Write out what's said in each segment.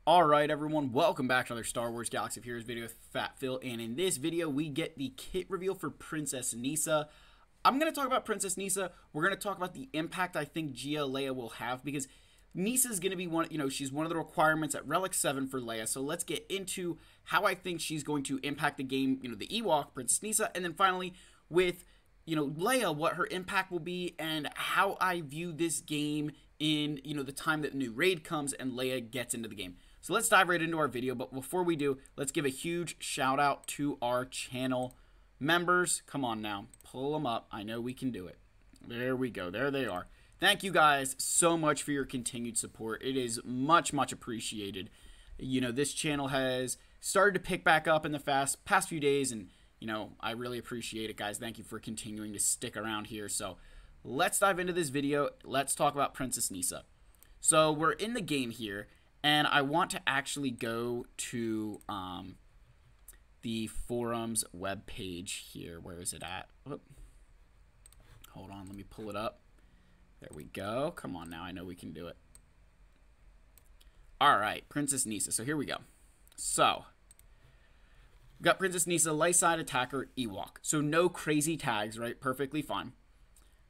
Alright everyone, welcome back to another Star Wars Galaxy of Heroes video with Fat Phil, and in this video we get the kit reveal for Princess Kneesaa. I'm going to talk about Princess Kneesaa. We're going to talk about the impact I think Leia will have, because Kneesaa is going to be one, she's one of the requirements at Relic 7 for Leia, so let's get into how I think she's going to impact the game, the Ewok, Princess Kneesaa, and then finally with, Leia, what her impact will be, and how I view this game in, the time that the new raid comes and Leia gets into the game. So let's dive right into our video, but before we do, let's give a huge shout out to our channel members. Come on now, pull them up. I know we can do it. There we go. There they are. Thank you guys so much for your continued support. It is much, much appreciated. This channel has started to pick back up in the past few days, and, I really appreciate it, guys. Thank you for continuing to stick around here. So let's dive into this video. Let's talk about Princess Kneesaa. So we're in the game here. And I want to actually go to the forums webpage here. Where is it at? Whoop. Hold on, let me pull it up. There we go. Come on now, I know we can do it. Alright, Princess Kneesaa. So here we go. So, we got Princess Kneesaa, light side attacker, Ewok. So no crazy tags, right? Perfectly fine.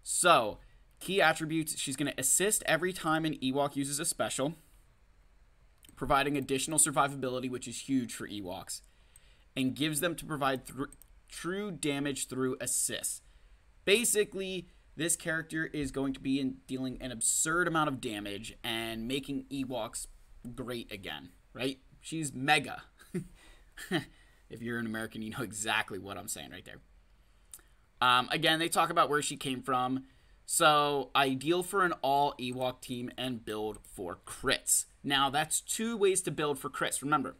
So, key attributes, she's going to assist every time an Ewok uses a special, providing additional survivability, which is huge for Ewoks, and gives them to provide true damage through assists. Basically, this character is going to be dealing an absurd amount of damage and making Ewoks great again, right? She's mega. If you're an American, you know exactly what I'm saying right there. Again, they talk about where she came from. So, ideal for an all Ewok team and build for crits. Now, that's two ways to build for crits. Remember,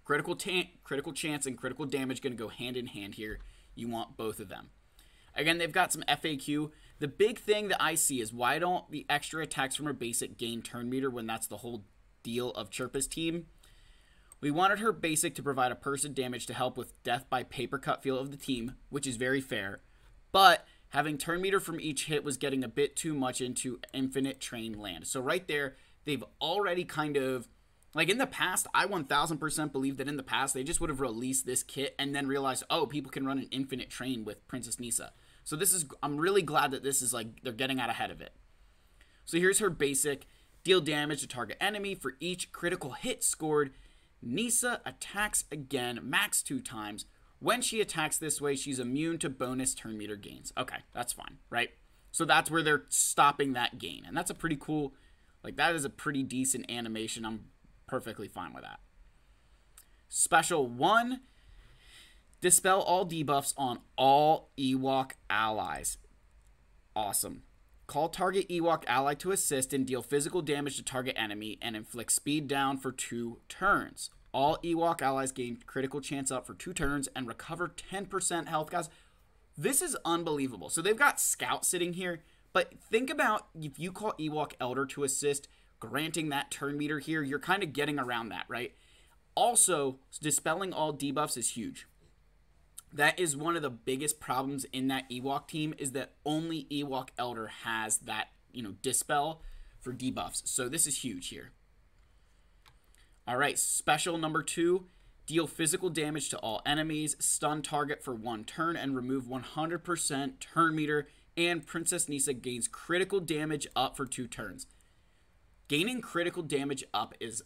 critical chance and critical damage going to go hand in hand here. You want both of them. Again, they've got some FAQ. The big thing that I see is, why don't the extra attacks from her basic gain turn meter when that's the whole deal of Chirpa's team? We wanted her basic to provide a person damage to help with death by paper cut feel of the team, which is very fair. But having turn meter from each hit was getting a bit too much into infinite train land. So right there, they've already kind of, like in the past, I 1000% believe that in the past, they just would have released this kit and then realized, oh, people can run an infinite train with Princess Kneesaa. So this is, I'm really glad that this is like, they're getting out ahead of it. So here's her basic. Deal damage to target enemy. For each critical hit scored, Kneesaa attacks again, max 2 times. When she attacks this way, she's immune to bonus turn meter gains. Okay, that's fine, right? So that's where they're stopping that gain. And that's a pretty cool, like that is a pretty decent animation. I'm perfectly fine with that. Special 1, dispel all debuffs on all Ewok allies. Awesome. Call target Ewok ally to assist and deal physical damage to target enemy and inflict speed down for 2 turns. All Ewok allies gain critical chance up for 2 turns and recover 10% health. Guys, this is unbelievable. So they've got Scout sitting here, but think about if you call Ewok Elder to assist, granting that turn meter here, you're kind of getting around that, right? Also, dispelling all debuffs is huge. That is one of the biggest problems in that Ewok team, is that only Ewok Elder has that, dispel for debuffs. So this is huge here. All right, special number 2, deal physical damage to all enemies, stun target for 1 turn, and remove 100% turn meter, and Princess Kneesaa gains critical damage up for 2 turns. Gaining critical damage up is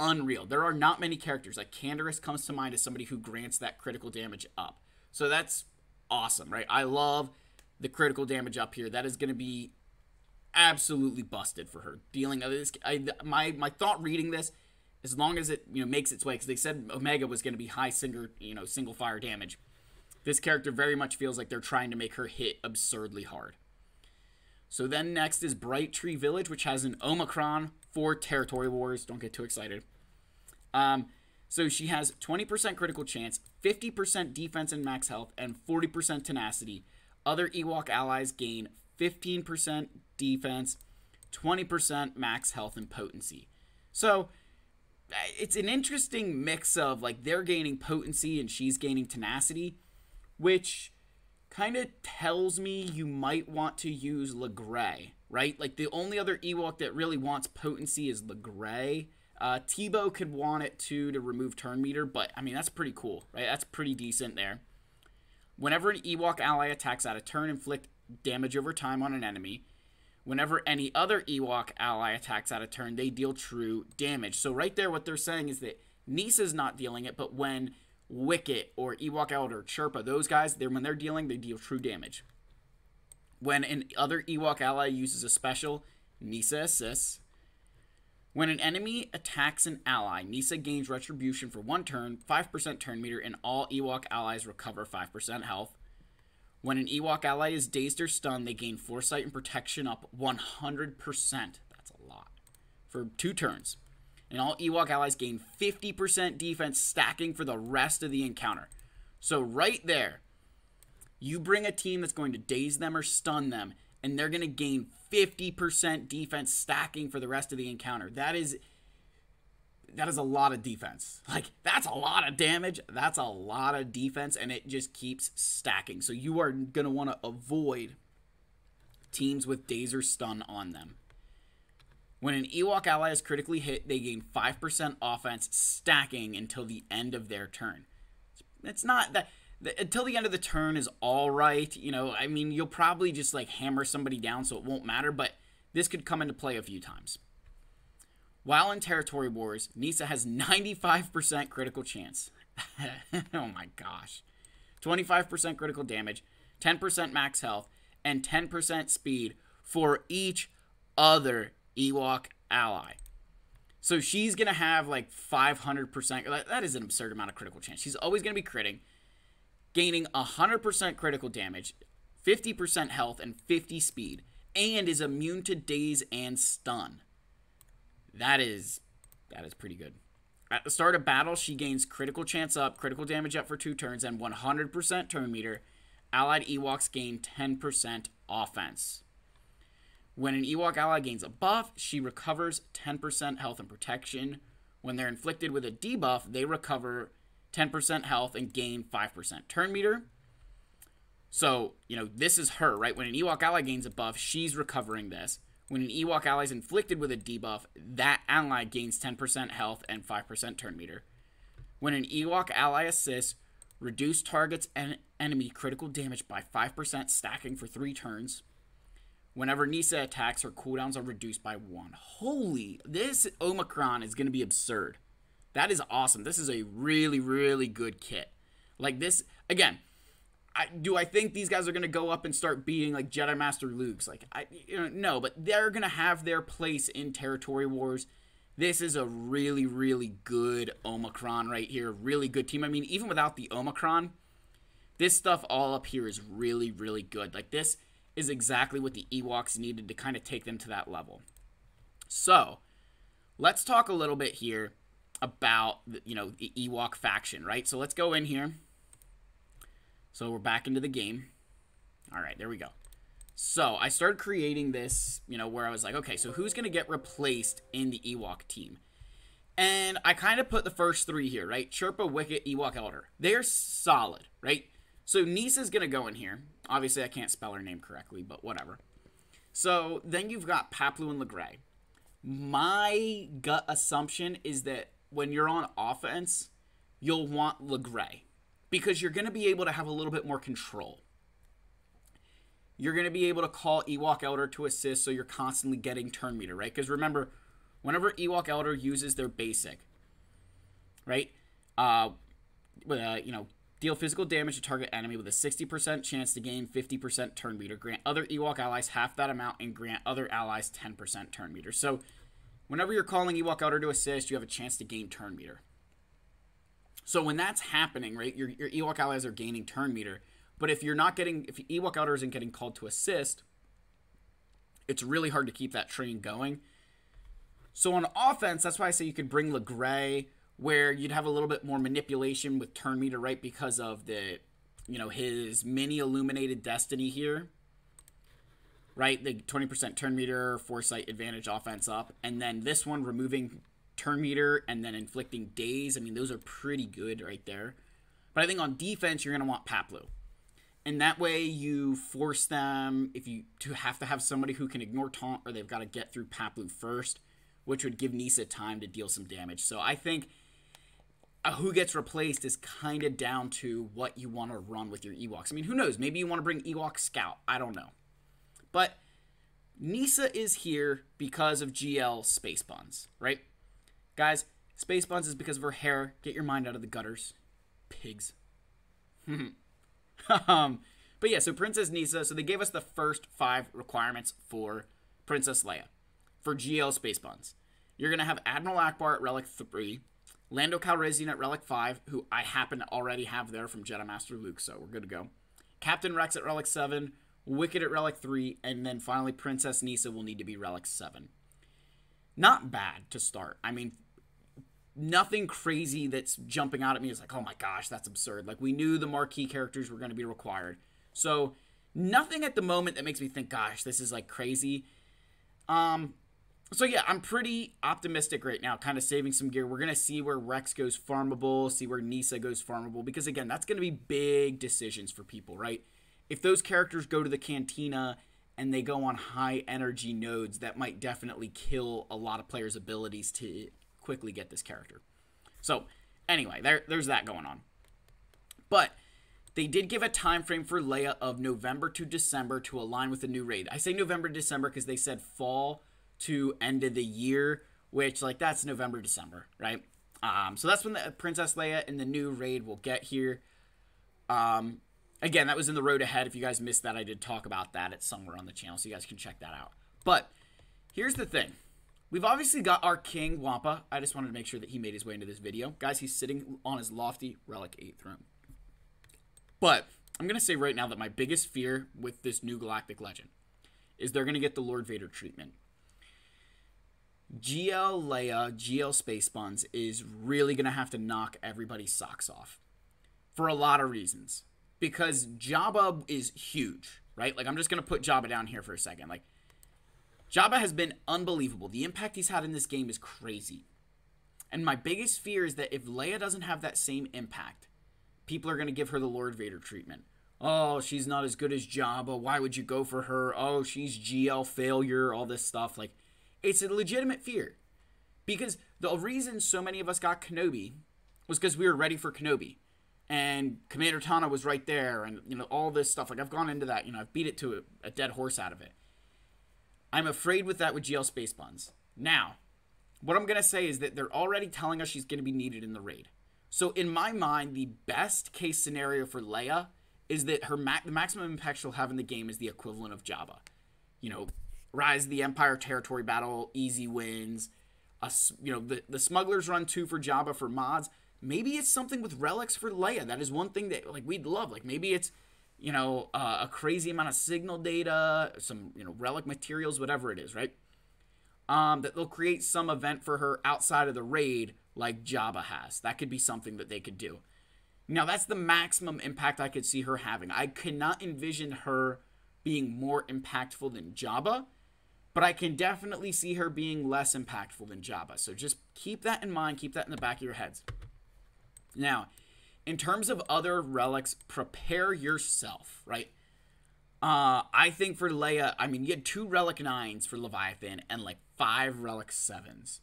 unreal. There are not many characters. Like Canderous comes to mind as somebody who grants that critical damage up. So that's awesome, right? I love the critical damage up here. That is going to be absolutely busted for her. Dealing of this, my thought reading this, as long as it makes its way, because they said Omega was going to be high single fire damage. This character very much feels like they're trying to make her hit absurdly hard. So then next is Bright Tree Village, which has an Omicron for Territory Wars. Don't get too excited. So she has 20% critical chance, 50% defense and max health, and 40% tenacity. Other Ewok allies gain 15% defense, 20% max health and potency. So it's an interesting mix of, like, they're gaining potency and she's gaining tenacity, which kind of tells me you might want to use Legray, right? Like, the only other Ewok that really wants potency is Legray. Tebow could want it to remove turn meter, but I mean, that's pretty cool, right? That's pretty decent there. Whenever an Ewok ally attacks out of turn, inflict damage over time on an enemy. Whenever any other Ewok ally attacks out of turn, they deal true damage. So right there, what they're saying is that Nisa's not dealing it, but when Wicket or Ewok Elder, Chirpa, those guys, when they're dealing, they deal true damage. When an other Ewok ally uses a special, Nisa assists. When an enemy attacks an ally, Nisa gains retribution for 1 turn, 5% turn meter, and all Ewok allies recover 5% health. When an Ewok ally is dazed or stunned, they gain foresight and protection up 100%. That's a lot. For 2 turns. And all Ewok allies gain 50% defense stacking for the rest of the encounter. So right there, you bring a team that's going to daze them or stun them, and they're going to gain 50% defense stacking for the rest of the encounter. That is a lot of defense. Like, that's a lot of damage. That's a lot of defense, and it just keeps stacking. So you are going to want to avoid teams with daze or stun on them. When an Ewok ally is critically hit, they gain 5% offense stacking until the end of their turn. It's not that... Until the end of the turn is all right. You know, I mean, you'll probably just, like, hammer somebody down so it won't matter, but this could come into play a few times. While in Territory Wars, Nisa has 95% critical chance. Oh my gosh. 25% critical damage, 10% max health, and 10% speed for each other Ewok ally. So she's going to have, like, 500%. That is an absurd amount of critical chance. She's always going to be critting. Gaining 100% critical damage, 50% health, and 50 speed, and is immune to daze and stun. That is pretty good. At the start of battle, she gains critical chance up, critical damage up for 2 turns, and 100% turn meter. Allied Ewoks gain 10% offense. When an Ewok ally gains a buff, she recovers 10% health and protection. When they're inflicted with a debuff, they recover 10% health and gain 5% turn meter. So, you know, this is her, right? When an Ewok ally gains a buff, she's recovering this. When an Ewok ally is inflicted with a debuff, that ally gains 10% health and 5% turn meter. When an Ewok ally assists, reduce target's enemy critical damage by 5% stacking for 3 turns. Whenever Nisa attacks, her cooldowns are reduced by 1. Holy, this Omicron is going to be absurd. That is awesome. This is a really, really good kit. Like this, again, do I think these guys are going to go up and start beating like Jedi Master Luke's? Like, no, but they're going to have their place in Territory Wars. This is a really, really good Omicron right here. Really good team. I mean, even without the Omicron, this stuff all up here is really, really good. Like, this is exactly what the Ewoks needed to kind of take them to that level. So, let's talk a little bit here about, you know, the Ewok faction, right? So let's go in here. So we're back into the game. All right, there we go. So I started creating this, you know, where I was like, okay, so who's going to get replaced in the Ewok team? And I kind of put the first 3 here, right? Chirpa, Wicket, Ewok Elder. They're solid, right? So Nisa's going to go in here. Obviously, I can't spell her name correctly, but whatever. So then you've got Paplu and Legray. My gut assumption is that when you're on offense, you'll want Legray because you're going to be able to have a little bit more control. You're going to be able to call Ewok Elder to assist, so you're constantly getting turn meter, right? Because remember, whenever Ewok Elder uses their basic, right, you know, deal physical damage to target enemy with a 60% chance to gain 50% turn meter. Grant other Ewok allies half that amount, and grant other allies 10% turn meter. So whenever you're calling Ewok Elder to assist, you have a chance to gain turn meter. So when that's happening, right, your Ewok allies are gaining turn meter. But if Ewok Elder isn't getting called to assist, it's really hard to keep that train going. So on offense, that's why I say you could bring Legray, where you'd have a little bit more manipulation with turn meter, right, because of the, you know, his mini illuminated destiny here, right, the 20% turn meter, foresight advantage offense up, and then this one removing turn meter and then inflicting daze. I mean, those are pretty good right there. But I think on defense, you're going to want Paplu. And that way you force them to have somebody who can ignore taunt, or they've got to get through Paplu first, which would give Nisa time to deal some damage. So I think who gets replaced is kind of down to what you want to run with your Ewoks. I mean, who knows? Maybe you want to bring Ewok Scout. I don't know. But Nisa is here because of GL Space Buns, right? Guys, Space Buns is because of her hair. Get your mind out of the gutters. Pigs. But yeah, so Princess Nisa. So they gave us the first 5 requirements for Princess Leia for GL Space Buns. You're going to have Admiral Akbar at Relic 3. Lando Calrissian at Relic 5, who I happen to already have there from Jedi Master Luke, so we're good to go. Captain Rex at Relic 7, Wicket at Relic 3, and then finally Princess Nisa will need to be Relic 7. Not bad to start. I mean, nothing crazy that's jumping out at me is like, oh my gosh, that's absurd. Like, we knew the marquee characters were going to be required. So, nothing at the moment that makes me think, gosh, this is like crazy. So yeah, I'm pretty optimistic right now, kind of saving some gear. We're going to see where Rex goes farmable, see where Nisa goes farmable, because again, that's going to be big decisions for people, right? If those characters go to the Cantina and they go on high energy nodes, that might definitely kill a lot of players' abilities to quickly get this character. So anyway, there's that going on. But they did give a time frame for Leia of November to December to align with the new raid. I say November to December because they said fall to end of the year, which, like, that's November, December, right? So that's when the Princess Leia and the new raid will get here. Again, that was in the road ahead. If you guys missed that, I did talk about that. It's somewhere on the channel, so you guys can check that out. But here's the thing. We've obviously got our King, Wampa. I just wanted to make sure that he made his way into this video. Guys, he's sitting on his lofty Relic 8 throne. But I'm going to say right now that my biggest fear with this new Galactic Legend is they're going to get the Lord Vader treatment. GL Leia, GL Space Buns is really going to have to knock everybody's socks off for a lot of reasons. Because Jabba is huge, right? Like, I'm just going to put Jabba down here for a second. Like, Jabba has been unbelievable. The impact he's had in this game is crazy. And my biggest fear is that if Leia doesn't have that same impact, people are going to give her the Lord Vader treatment. Oh, she's not as good as Jabba. Why would you go for her? Oh, she's GL failure, all this stuff. Like, it's a legitimate fear. Because the reason so many of us got Kenobi was because we were ready for Kenobi. And Commander Tana was right there. And, you know, all this stuff. Like, I've gone into that. You know, I've beat it to a dead horse out of it. I'm afraid with that with GL Space Buns. Now, what I'm going to say is that they're already telling us she's going to be needed in the raid. So, in my mind, the best case scenario for Leia is that the maximum impact she'll have in the game is the equivalent of Jabba. You know, Rise of the Empire territory battle, easy wins. You know, the Smugglers Run 2 for Jabba for mods. Maybe it's something with relics for Leia. That is one thing that, like, we'd love. Like, maybe it's, you know, a crazy amount of signal data, some, you know, relic materials, whatever it is, right? That they'll create some event for her outside of the raid like Jabba has. That could be something that they could do. Now, that's the maximum impact I could see her having. I cannot envision her being more impactful than Jabba, but I can definitely see her being less impactful than Jabba. So just keep that in mind. Keep that in the back of your heads. Now, in terms of other relics, prepare yourself, right? I think for Leia, I mean, you had 2 Relic 9s for Leviathan and like 5 Relic 7s.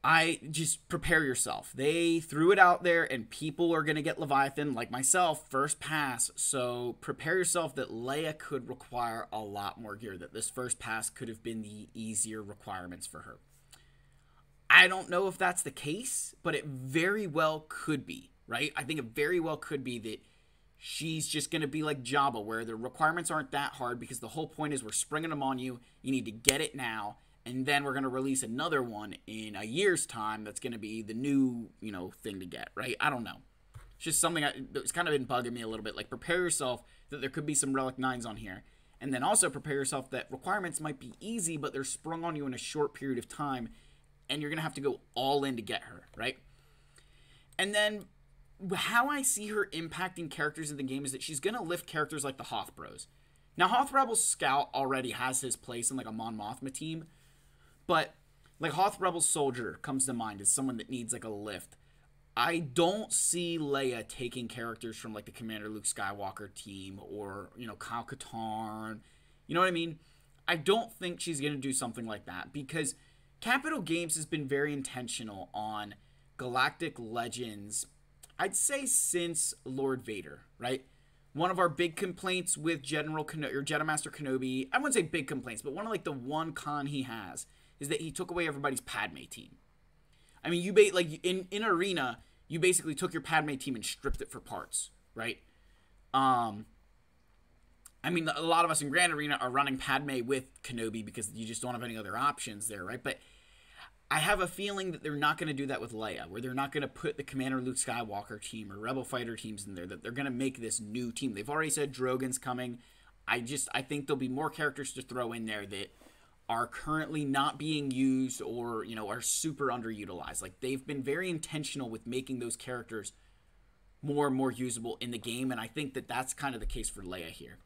I just prepare yourself. They threw it out there and people are going to get Leviathan, like myself, first pass. So prepare yourself that Leia could require a lot more gear, that this first pass could have been the easier requirements for her. I don't know if that's the case, but it very well could be, right? I think it very well could be that she's just going to be like Jabba, where the requirements aren't that hard because the whole point is we're springing them on you. You need to get it now. And then we're going to release another one in a year's time that's going to be the new, you know, thing to get, right? I don't know. It's just something that's kind of been bugging me a little bit. Like, prepare yourself that there could be some Relic 9s on here. And then also prepare yourself that requirements might be easy, but they're sprung on you in a short period of time. And you're going to have to go all in to get her, right? And then how I see her impacting characters in the game is that she's going to lift characters like the Hoth Bros. Now, Hoth Rebel Scout already has his place in like a Mon Mothma team. But, like, Hoth Rebel Soldier comes to mind as someone that needs, like, a lift. I don't see Leia taking characters from, like, the Commander Luke Skywalker team or, you know, Kyle Katarn. You know what I mean? I don't think she's going to do something like that because Capital Games has been very intentional on Galactic Legends, I'd say since Lord Vader, right? One of our big complaints with Jedi Master Kenobi, I wouldn't say big complaints, but one of like the one con he has is that he took away everybody's Padme team. I mean, in Arena, you basically took your Padme team and stripped it for parts, right? I mean, a lot of us in Grand Arena are running Padme with Kenobi because you just don't have any other options there, right? But I have a feeling that they're not going to do that with Leia, where they're not going to put the Commander Luke Skywalker team or Rebel Fighter teams in there, that they're going to make this new team. They've already said Drogon's coming. I think there'll be more characters to throw in there that are currently not being used or, are super underutilized. Like, they've been very intentional with making those characters more and more usable in the game, and I think that that's kind of the case for Leia here.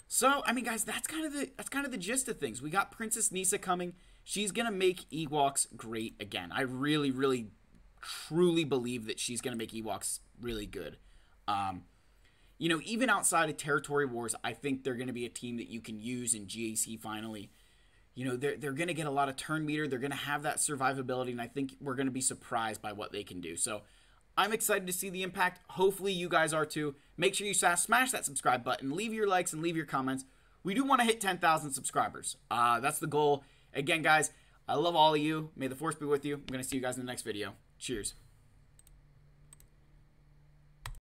So, I mean, guys, that's kind of the gist of things. We got Princess Kneesaa coming. She's going to make Ewoks great again. I really, really, truly believe that she's going to make Ewoks really good. Even outside of Territory Wars, I think they're going to be a team that you can use in GAC finally. They're going to get a lot of turn meter. They're going to have that survivability, and I think we're going to be surprised by what they can do. So I'm excited to see the impact. Hopefully you guys are too. Make sure you smash that subscribe button. Leave your likes and leave your comments. We do want to hit 10,000 subscribers. That's the goal. Again, guys, I love all of you. May the Force be with you. I'm going to see you guys in the next video. Cheers.